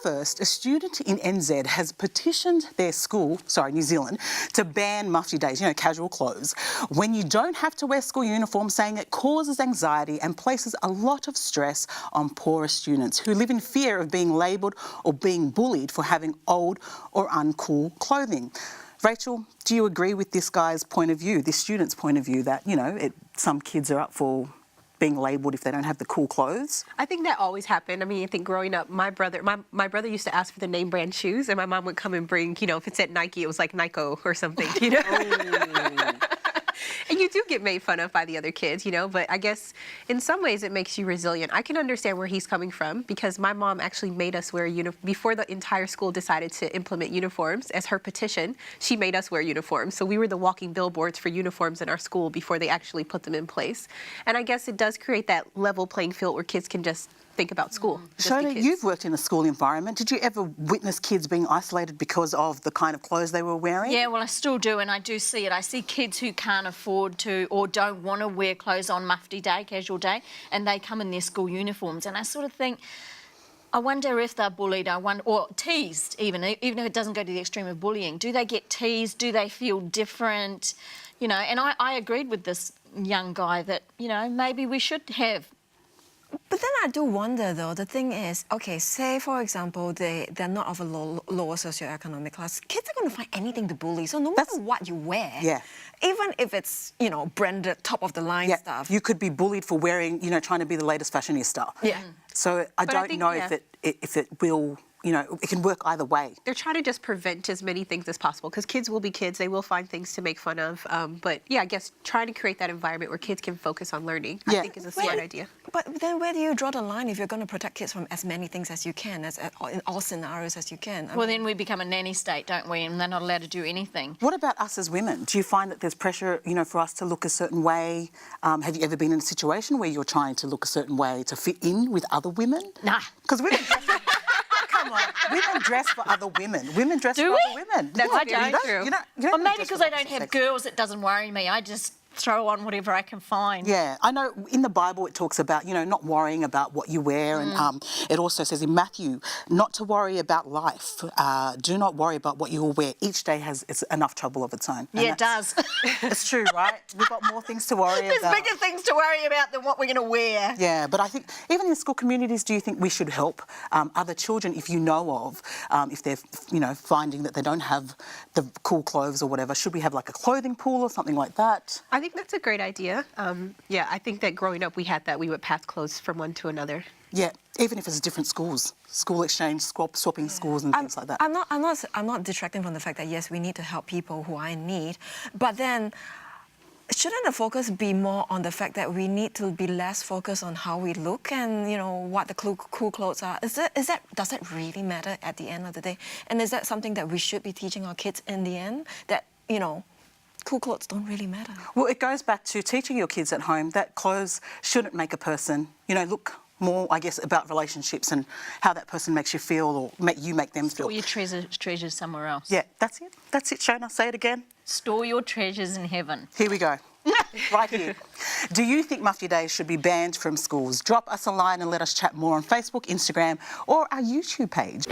first, a student in NZ has petitioned their school, New Zealand, to ban Mufti days, casual clothes, when you don't have to wear school uniform, saying it causes anxiety and places a lot of stress on poorer students who live in fear of being labelled or being bullied for having old or uncool clothing. Rachel, do you agree with this guy's point of view, this student's point of view, that, some kids are up for being labelled if they don't have the cool clothes? I think that always happened. I mean, I think growing up, my brother used to ask for the name brand shoes, and my mom would come and bring, if it said Nike, it was like Nyko or something, Oh. And you do get made fun of by the other kids, but I guess in some ways it makes you resilient. I can understand where he's coming from, because my mom actually made us wear before the entire school decided to implement uniforms. As her petition, she made us wear uniforms. So we were the walking billboards for uniforms in our school before they actually put them in place. And I guess it does create that level playing field where kids can just think about school. Shona, you've worked in a school environment. Did you ever witness kids being isolated because of the kind of clothes they were wearing? Yeah, well, I still do, and I do see it. I see kids who can't afford to or don't want to wear clothes on Mufti Day, casual day, and they come in their school uniforms. And I sort of think, I wonder if they're bullied, or teased even if it doesn't go to the extreme of bullying. Do they get teased? Do they feel different? And I agreed with this young guy that, maybe we should have. But then I do wonder, though, the thing is, okay, say, for example, they're not of a lower socioeconomic class. Kids are going to find anything to bully, so no matter what you wear, even if it's, branded, top-of-the-line stuff. You could be bullied for wearing, trying to be the latest fashionista. Yeah. So I don't know if it will... it can work either way. They're trying to just prevent as many things as possible, because kids will be kids. They will find things to make fun of. But, I guess trying to create that environment where kids can focus on learning, I think is a smart idea. But then where do you draw the line if you're going to protect kids from as many things as you can, in all scenarios as you can? Well, then we become a nanny state, don't we? And they're not allowed to do anything. What about us as women? Do you find that there's pressure, for us to look a certain way? Have you ever been in a situation where you're trying to look a certain way to fit in with other women? Nah. Because women... Come on, women dress for other women. Women dress for other women. That's very true. Well, maybe because I don't have girls, it doesn't worry me. I just throw on whatever I can find. Yeah, I know in the Bible it talks about, not worrying about what you wear. And it also says in Matthew, not to worry about life. Do not worry about what you will wear. Each day has enough trouble of its own. Yeah, it does. It's true, right? We've got more things to worry about. There's bigger things to worry about than what we're going to wear. Yeah, but I think even in school communities, do you think we should help other children, if you know of, if they're, finding that they don't have the cool clothes or whatever? Should we have like a clothing pool or something like that? I think that's a great idea. I think that growing up we had that. We would pass clothes from one to another. Yeah, even if it's different schools, school exchange, swapping schools and things like that. I'm not detracting from the fact that, yes, we need to help people who are in need, but then shouldn't the focus be more on the fact that we need to be less focused on how we look and, what the cool clothes are? Does that really matter at the end of the day? And is that something that we should be teaching our kids in the end? That, cool clothes don't really matter. Well, it goes back to teaching your kids at home that clothes shouldn't make a person, look more, I guess, about relationships and how that person makes you feel or make them feel. Store your treasures somewhere else. Yeah, that's it. That's it, Shona. Say it again. Store your treasures in heaven. Here we go. Right here. Do you think Mufti Days should be banned from schools? Drop us a line and let us chat more on Facebook, Instagram or our YouTube page.